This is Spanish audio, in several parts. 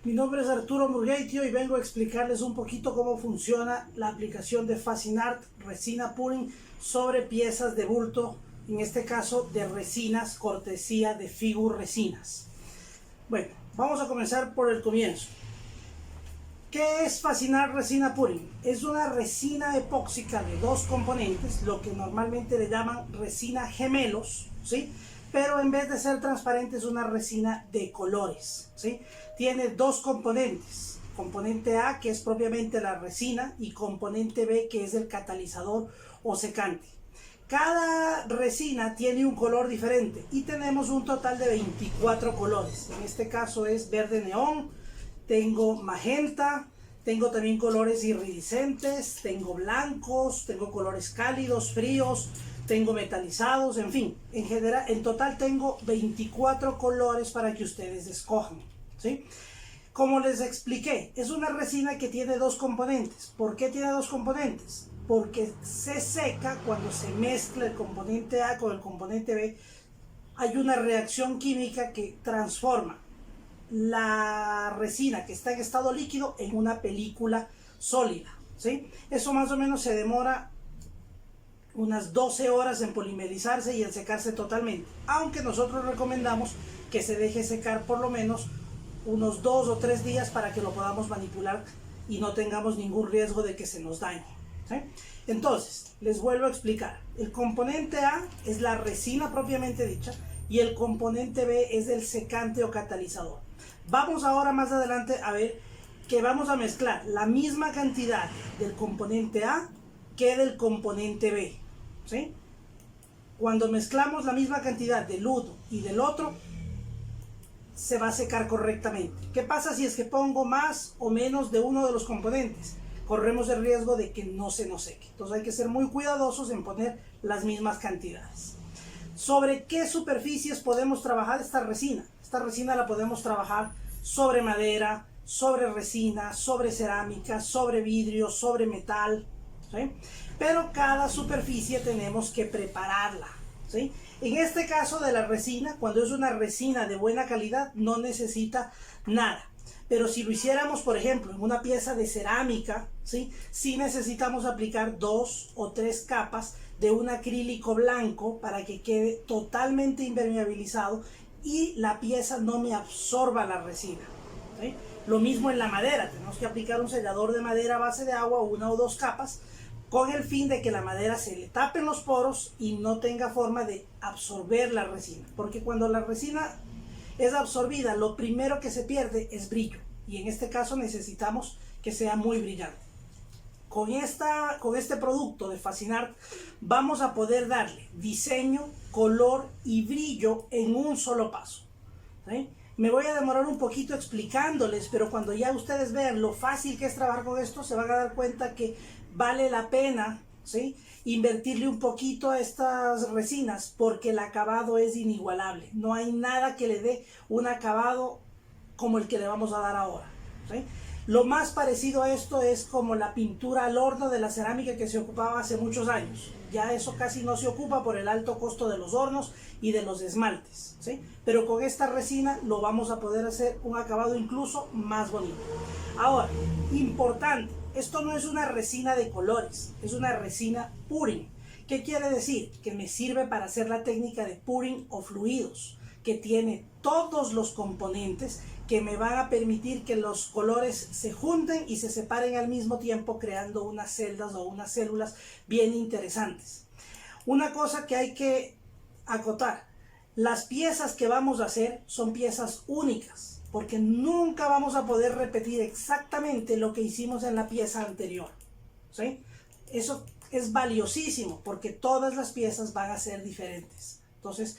Mi nombre es Arturo Murgueitio y vengo a explicarles un poquito cómo funciona la aplicación de Facinart Resina Pouring sobre piezas de bulto, en este caso de resinas, cortesía de Figur Resinas. Bueno, vamos a comenzar por el comienzo. ¿Qué es Facinart Resina Pouring? Es una resina epóxica de dos componentes, lo que normalmente le llaman resina gemelos, ¿sí? Pero en vez de ser transparente es una resina de colores, ¿sí? Tiene dos componentes, componente A, que es propiamente la resina, y componente B, que es el catalizador o secante. Cada resina tiene un color diferente y tenemos un total de 24 colores. En este caso es verde neón, tengo magenta, tengo también colores iridiscentes, tengo blancos, tengo colores cálidos, fríos, tengo metalizados, en fin, en general, en total tengo 24 colores para que ustedes escojan, ¿sí? Como les expliqué, es una resina que tiene dos componentes. ¿Por qué tiene dos componentes? Porque se seca cuando se mezcla el componente A con el componente B. Hay una reacción química que transforma la resina que está en estado líquido en una película sólida, ¿sí? Eso más o menos se demora unas 12 horas en polimerizarse y en secarse totalmente, aunque nosotros recomendamos que se deje secar por lo menos unos 2 o 3 días para que lo podamos manipular y no tengamos ningún riesgo de que se nos dañe, ¿sí? Entonces, les vuelvo a explicar. El componente A es la resina propiamente dicha y el componente B es el secante o catalizador. Vamos ahora más adelante a ver que vamos a mezclar la misma cantidad del componente A que del componente B, ¿sí? Cuando mezclamos la misma cantidad del uno y del otro, se va a secar correctamente. ¿Qué pasa si es que pongo más o menos de uno de los componentes? Corremos el riesgo de que no se nos seque. Entonces hay que ser muy cuidadosos en poner las mismas cantidades. ¿Sobre qué superficies podemos trabajar esta resina? Esta resina la podemos trabajar sobre madera, sobre resina, sobre cerámica, sobre vidrio, sobre metal, ¿sí? Pero cada superficie tenemos que prepararla, ¿sí? En este caso de la resina, cuando es una resina de buena calidad, no necesita nada. Pero si lo hiciéramos, por ejemplo, en una pieza de cerámica, ¿sí? Sí necesitamos aplicar 2 o 3 capas de un acrílico blanco para que quede totalmente impermeabilizado y la pieza no me absorba la resina, ¿sí? Lo mismo en la madera, tenemos que aplicar un sellador de madera a base de agua, 1 o 2 capas, con el fin de que la madera se le tapen los poros y no tenga forma de absorber la resina. Porque cuando la resina es absorbida, lo primero que se pierde es brillo. Y en este caso necesitamos que sea muy brillante. Con este producto de Facinart vamos a poder darle diseño, color y brillo en un solo paso, ¿sí? Me voy a demorar un poquito explicándoles, pero cuando ya ustedes vean lo fácil que es trabajar con esto, se van a dar cuenta que vale la pena, ¿sí?, invertirle un poquito a estas resinas, porque el acabado es inigualable. No hay nada que le dé un acabado como el que le vamos a dar ahora, ¿sí? Lo más parecido a esto es como la pintura al horno de la cerámica que se ocupaba hace muchos años. Ya eso casi no se ocupa por el alto costo de los hornos y de los esmaltes, ¿sí? Pero con esta resina lo vamos a poder hacer un acabado incluso más bonito. Ahora, importante, esto no es una resina de colores, es una resina pouring. ¿Qué quiere decir? Que me sirve para hacer la técnica de pouring o fluidos, que tiene todos los componentes que me van a permitir que los colores se junten y se separen al mismo tiempo, creando unas celdas o unas células bien interesantes. Una cosa que hay que acotar: las piezas que vamos a hacer son piezas únicas, porque nunca vamos a poder repetir exactamente lo que hicimos en la pieza anterior, ¿sí? Eso es valiosísimo porque todas las piezas van a ser diferentes. Entonces,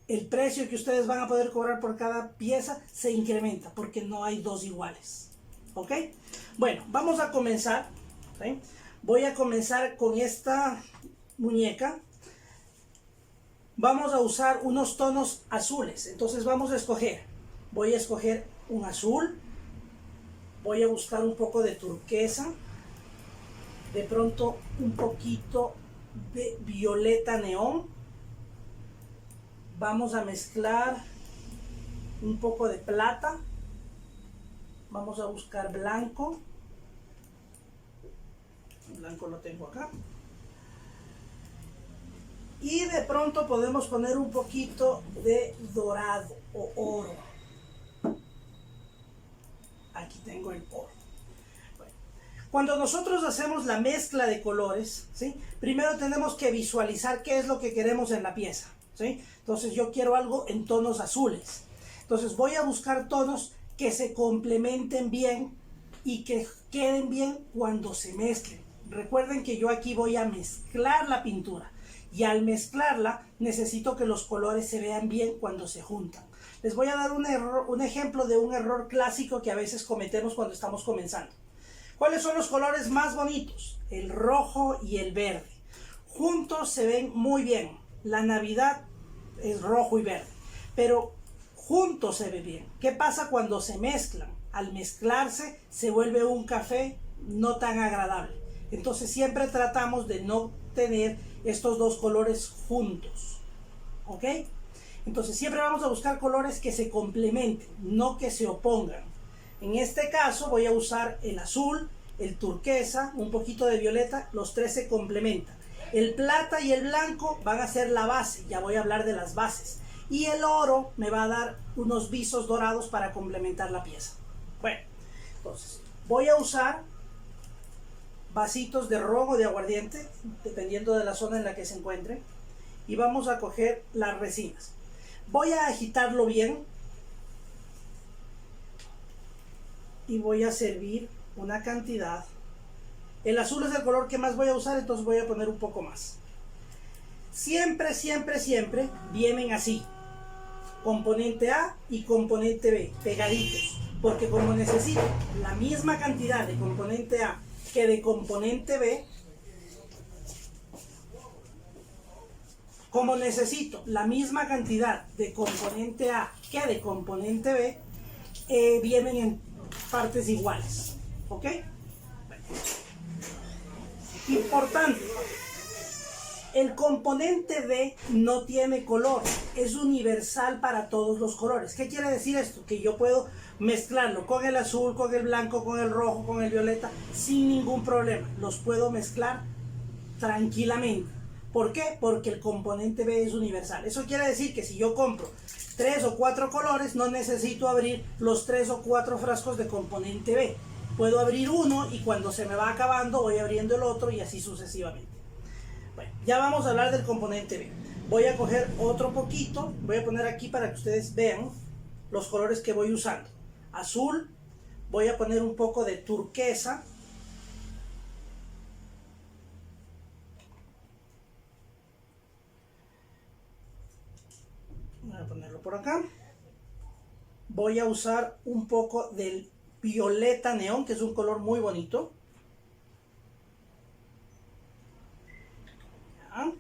el precio que ustedes van a poder cobrar por cada pieza se incrementa porque no hay dos iguales, ¿ok? Bueno, vamos a comenzar, ¿sí? Voy a comenzar con esta muñeca. Vamos a usar unos tonos azules, entonces vamos a escoger. Voy a escoger un azul, voy a buscar un poco de turquesa, de pronto un poquito de violeta neón. Vamos a mezclar un poco de plata Vamos a buscar blanco. El blanco lo tengo acá. Y de pronto podemos poner un poquito de dorado o oro. Aquí tengo el oro. Bueno, cuando nosotros hacemos la mezcla de colores, ¿sí? Primero tenemos que visualizar qué es lo que queremos en la pieza, ¿sí? Entonces yo quiero algo en tonos azules. Entonces voy a buscar tonos que se complementen bien y que queden bien cuando se mezclen. Recuerden que yo aquí voy a mezclar la pintura. Y al mezclarla necesito que los colores se vean bien cuando se juntan. Les voy a dar un ejemplo de un error clásico que a veces cometemos cuando estamos comenzando. ¿Cuáles son los colores más bonitos? El rojo y el verde. Juntos se ven muy bien. La Navidad es rojo y verde, pero juntos se ve bien. ¿Qué pasa cuando se mezclan? Al mezclarse se vuelve un café no tan agradable. Entonces siempre tratamos de no tener estos dos colores juntos, ¿ok? Entonces siempre vamos a buscar colores que se complementen, no que se opongan. En este caso voy a usar el azul, el turquesa, un poquito de violeta, los tres se complementan. El plata y el blanco van a ser la base, ya voy a hablar de las bases. Y el oro me va a dar unos visos dorados para complementar la pieza. Bueno, entonces voy a usar vasitos de ron o de aguardiente, dependiendo de la zona en la que se encuentre, y vamos a coger las resinas. Voy a agitarlo bien y voy a servir una cantidad. El azul es el color que más voy a usar, entonces voy a poner un poco más. Siempre, siempre, siempre vienen así, componente A y componente B, pegaditos, porque como necesito la misma cantidad de componente A que de componente B, como necesito la misma cantidad de componente A que de componente B, vienen en partes iguales, ¿ok? Bueno. Importante, el componente B no tiene color, es universal para todos los colores. ¿Qué quiere decir esto? Que yo puedo mezclarlo con el azul, con el blanco, con el rojo, con el violeta, sin ningún problema. Los puedo mezclar tranquilamente. ¿Por qué? Porque el componente B es universal. Eso quiere decir que si yo compro 3 o 4 colores, no necesito abrir los 3 o 4 frascos de componente B. Puedo abrir uno y cuando se me va acabando voy abriendo el otro y así sucesivamente. Bueno, ya vamos a hablar del componente B. Voy a coger otro poquito, voy a poner aquí para que ustedes vean los colores que voy usando. Azul, voy a poner un poco de turquesa. Voy a ponerlo por acá. Voy a usar un poco del violeta neón, que es un color muy bonito. Ya.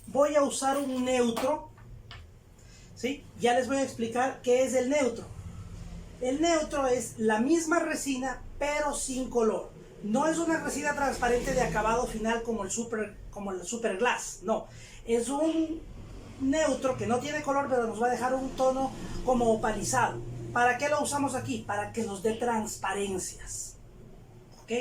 Voy a usar un neutro, ¿sí? Ya les voy a explicar qué es el neutro. El neutro es la misma resina, pero sin color. No es una resina transparente de acabado final como el Super Glass, no. Es un neutro que no tiene color, pero nos va a dejar un tono como opalizado. ¿Para qué lo usamos aquí? Para que nos dé transparencias. ¿Ok?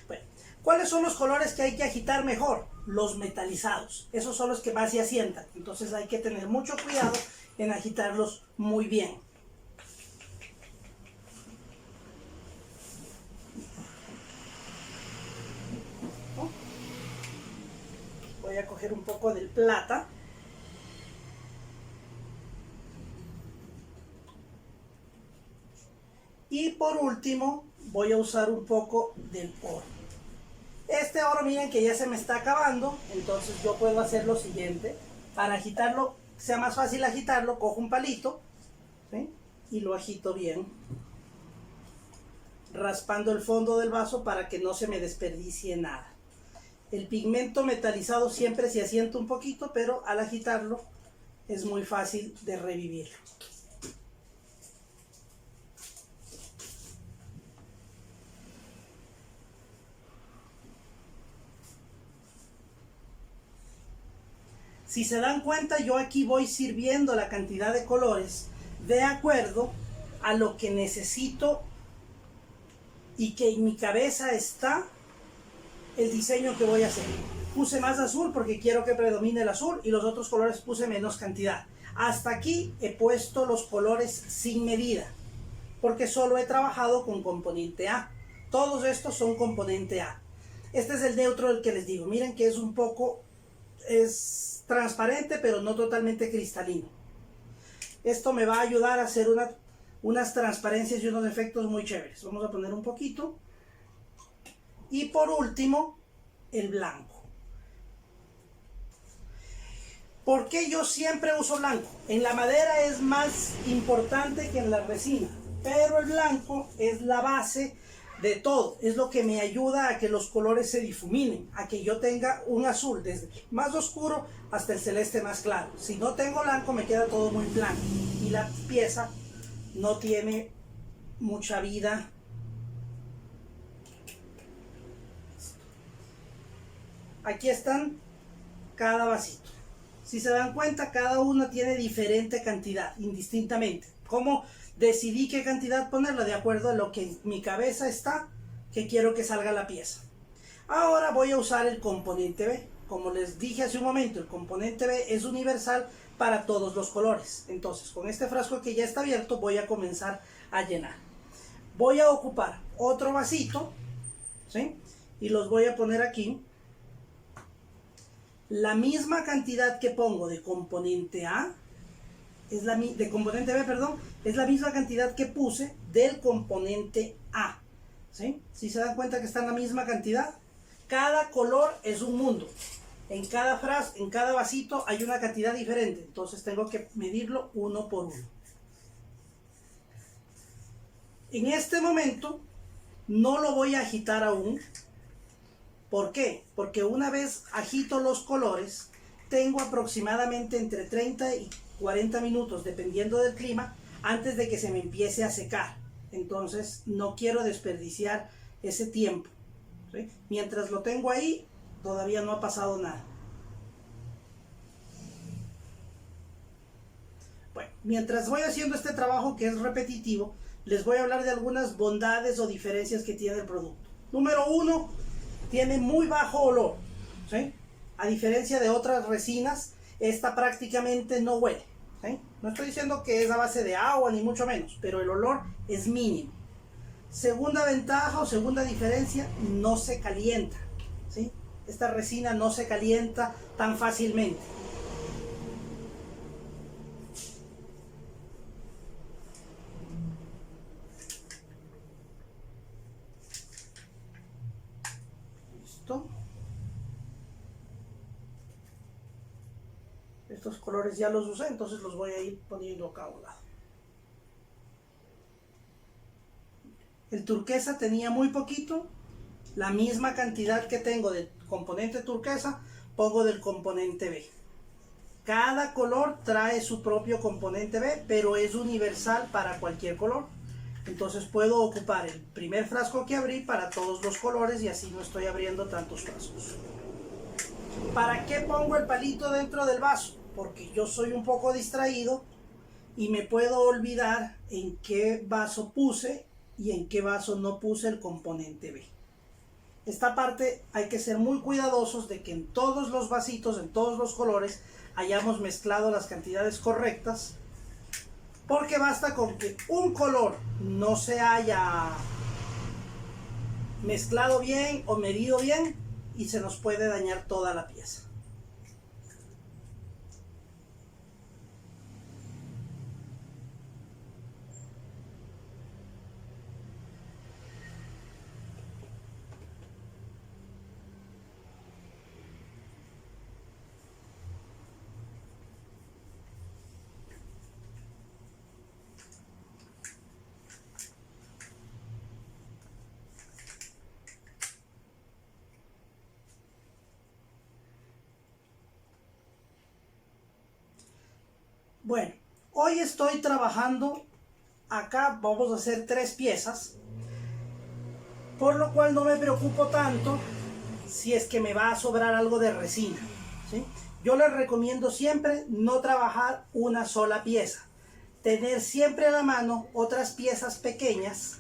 Bueno, ¿cuáles son los colores que hay que agitar mejor? Los metalizados. Esos son los que más se asientan. Entonces hay que tener mucho cuidado en agitarlos muy bien. Voy a coger un poco del plata. Y por último voy a usar un poco del oro. Este oro, miren que ya se me está acabando, entonces yo puedo hacer lo siguiente. Para agitarlo, sea más fácil agitarlo, cojo un palito, ¿sí? Y lo agito bien, raspando el fondo del vaso para que no se me desperdicie nada. El pigmento metalizado siempre se asienta un poquito, pero al agitarlo es muy fácil de revivirlo. Si se dan cuenta, yo aquí voy sirviendo la cantidad de colores de acuerdo a lo que necesito y que en mi cabeza está el diseño que voy a hacer. Puse más azul porque quiero que predomine el azul y los otros colores puse menos cantidad. Hasta aquí he puesto los colores sin medida porque solo he trabajado con componente A. Todos estos son componente A. Este es el neutro del que les digo. Miren que es un poco, es transparente pero no totalmente cristalino. Esto me va a ayudar a hacer unas transparencias y unos efectos muy chéveres. Vamos a poner un poquito. Y por último, el blanco. ¿Por qué yo siempre uso blanco? En la madera es más importante que en la resina, pero el blanco es la base de todo. Es lo que me ayuda a que los colores se difuminen, a que yo tenga un azul desde más oscuro hasta el celeste más claro. Si no tengo blanco me queda todo muy blanco y la pieza no tiene mucha vida. Aquí están cada vasito. Si se dan cuenta, cada uno tiene diferente cantidad, indistintamente. ¿Cómo decidí qué cantidad ponerla? De acuerdo a lo que en mi cabeza está, que quiero que salga la pieza. Ahora voy a usar el componente B. Como les dije hace un momento, el componente B es universal para todos los colores. Entonces, con este frasco que ya está abierto, voy a comenzar a llenar. Voy a ocupar otro vasito, ¿sí? Y los voy a poner aquí. La misma cantidad que pongo de componente A, de componente B, perdón, es la misma cantidad que puse del componente A. ¿Sí? Si se dan cuenta que está en la misma cantidad, cada color es un mundo. En cada frasco, en cada vasito hay una cantidad diferente, entonces tengo que medirlo uno por uno. En este momento no lo voy a agitar aún. ¿Por qué? Porque una vez agito los colores, tengo aproximadamente entre 30 y 40 minutos, dependiendo del clima, antes de que se me empiece a secar. Entonces no quiero desperdiciar ese tiempo, ¿sí? Mientras lo tengo ahí, todavía no ha pasado nada. Bueno, mientras voy haciendo este trabajo que es repetitivo, les voy a hablar de algunas bondades o diferencias que tiene el producto. Número 1, tiene muy bajo olor, ¿sí? A diferencia de otras resinas, esta prácticamente no huele, ¿sí? No estoy diciendo que es a base de agua, ni mucho menos, pero el olor es mínimo. Segunda ventaja o segunda diferencia, no se calienta, ¿sí? Esta resina no se calienta tan fácilmente. Listo. Estos colores ya los usé, entonces los voy a ir poniendo acá a un lado. El turquesa tenía muy poquito, la misma cantidad que tengo del componente turquesa, pongo del componente B. Cada color trae su propio componente B, pero es universal para cualquier color. Entonces puedo ocupar el primer frasco que abrí para todos los colores y así no estoy abriendo tantos frascos. ¿Para qué pongo el palito dentro del vaso? Porque yo soy un poco distraído y me puedo olvidar en qué vaso puse y en qué vaso no puse el componente B. Esta parte hay que ser muy cuidadosos de que en todos los vasitos, en todos los colores, hayamos mezclado las cantidades correctas, porque basta con que un color no se haya mezclado bien o medido bien y se nos puede dañar toda la pieza. Bueno, hoy estoy trabajando, acá vamos a hacer 3 piezas, por lo cual no me preocupo tanto si es que me va a sobrar algo de resina, ¿sí? Yo les recomiendo siempre no trabajar una sola pieza, tener siempre a la mano otras piezas pequeñas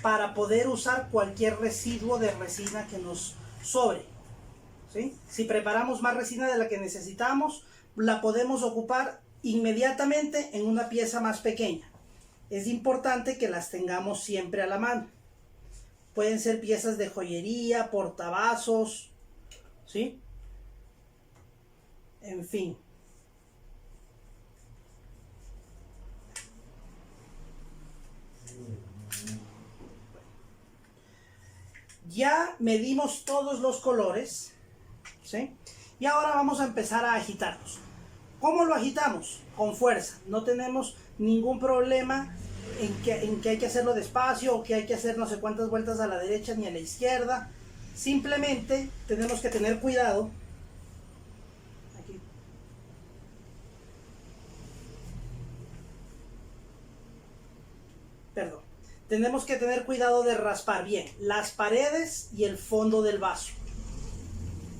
para poder usar cualquier residuo de resina que nos sobre, ¿sí? Si preparamos más resina de la que necesitamos, la podemos ocupar inmediatamente en una pieza más pequeña. Es importante que las tengamos siempre a la mano. Pueden ser piezas de joyería, portavasos, ¿sí? En fin. Ya medimos todos los colores, ¿sí? Y ahora vamos a empezar a agitarlos. ¿Cómo lo agitamos? Con fuerza. No tenemos ningún problema en que hay que hacerlo despacio o que hay que hacer no sé cuántas vueltas a la derecha ni a la izquierda. Simplemente tenemos que tener cuidado. Aquí. Perdón. Tenemos que tener cuidado de raspar bien las paredes y el fondo del vaso.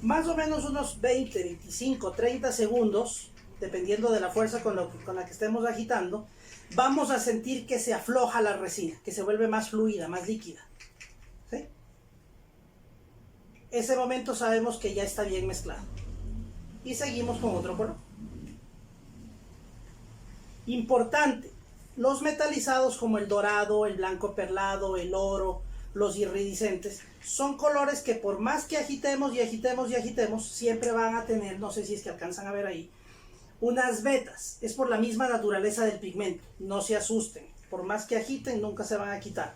Más o menos unos 20, 25, 30 segundos, dependiendo de la fuerza con la que estemos agitando, vamos a sentir que se afloja la resina, que se vuelve más fluida, más líquida, ¿sí? Ese momento sabemos que ya está bien mezclado. Y seguimos con otro color. Importante, los metalizados como el dorado, el blanco perlado, el oro, los iridiscentes, son colores que por más que agitemos y agitemos y agitemos, siempre van a tener, no sé si es que alcanzan a ver ahí, unas vetas. Es por la misma naturaleza del pigmento. No se asusten, por más que agiten nunca se van a quitar,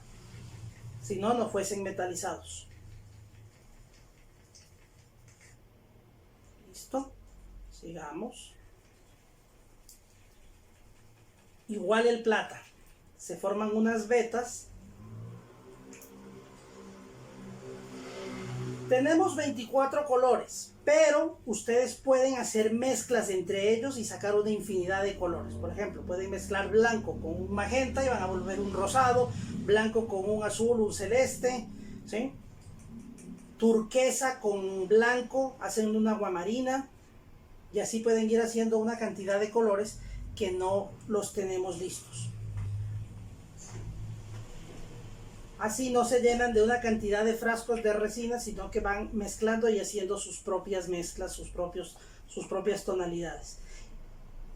si no, no fuesen metalizados. Listo, sigamos. Igual el plata, se forman unas vetas. Tenemos 24 colores, pero ustedes pueden hacer mezclas entre ellos y sacar una infinidad de colores. Por ejemplo, pueden mezclar blanco con un magenta y van a volver un rosado, blanco con un azul, un celeste, ¿sí? Turquesa con blanco, hacen un aguamarina, y así pueden ir haciendo una cantidad de colores que no los tenemos listos. Así no se llenan de una cantidad de frascos de resina, sino que van mezclando y haciendo sus propias mezclas, sus propias tonalidades.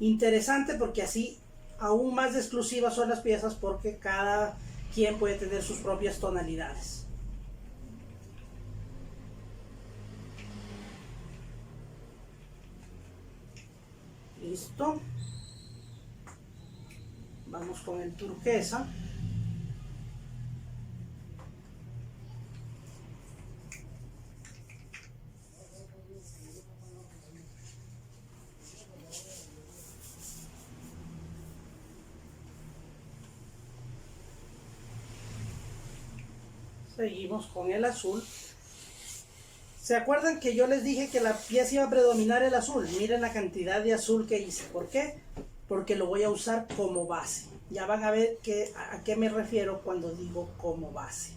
Interesante porque así aún más exclusivas son las piezas porque cada quien puede tener sus propias tonalidades. Listo. Vamos con el turquesa. Seguimos con el azul. ¿Se acuerdan que yo les dije que la pieza iba a predominar el azul? Miren la cantidad de azul que hice. ¿Por qué? Porque lo voy a usar como base. Ya van a ver a qué me refiero cuando digo como base.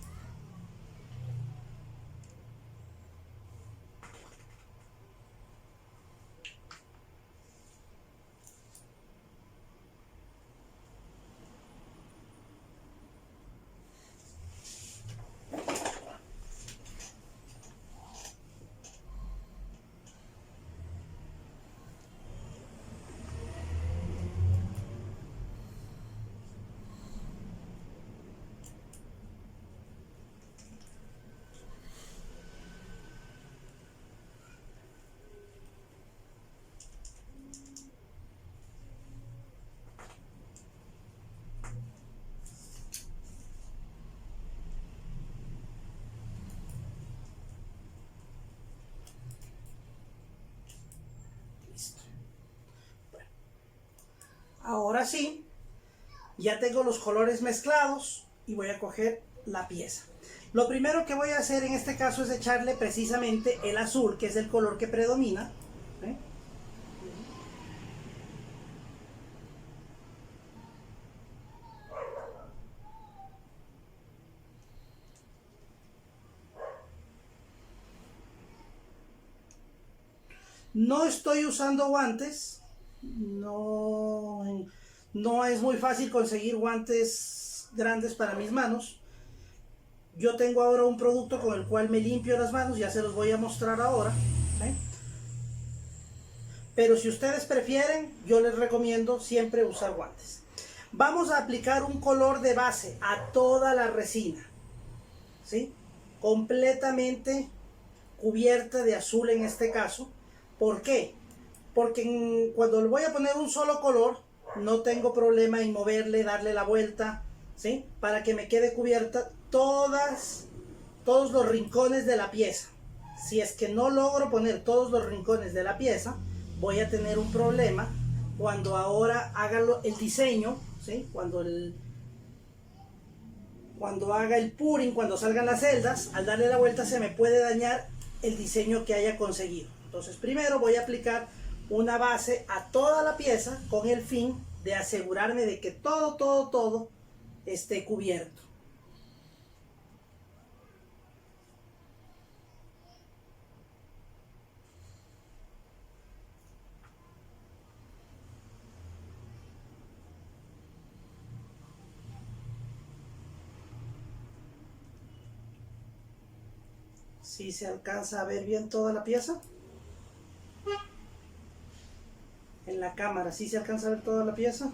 Ahora sí, ya tengo los colores mezclados y voy a coger la pieza. Lo primero que voy a hacer en este caso es echarle precisamente el azul, que es el color que predomina, ¿eh? No estoy usando guantes, no, no es muy fácil conseguir guantes grandes para mis manos. Yo tengo ahora un producto con el cual me limpio las manos, ya se los voy a mostrar ahora, ¿sí? Pero si ustedes prefieren, yo les recomiendo siempre usar guantes. Vamos a aplicar un color de base a toda la resina, ¿sí? Completamente cubierta de azul en este caso. ¿Por qué? Porque cuando le voy a poner un solo color, no tengo problema en moverle, darle la vuelta, ¿sí? Para que me quede cubierta todos los rincones de la pieza. Si es que no logro poner todos los rincones de la pieza, voy a tener un problema cuando ahora haga el diseño, ¿sí? Cuando haga el puring, cuando salgan las celdas, al darle la vuelta se me puede dañar el diseño que haya conseguido. Entonces primero voy a aplicar una base a toda la pieza con el fin de asegurarme de que todo esté cubierto. Si se alcanza a ver bien toda la pieza. En la cámara, ¿sí se alcanza a ver toda la pieza?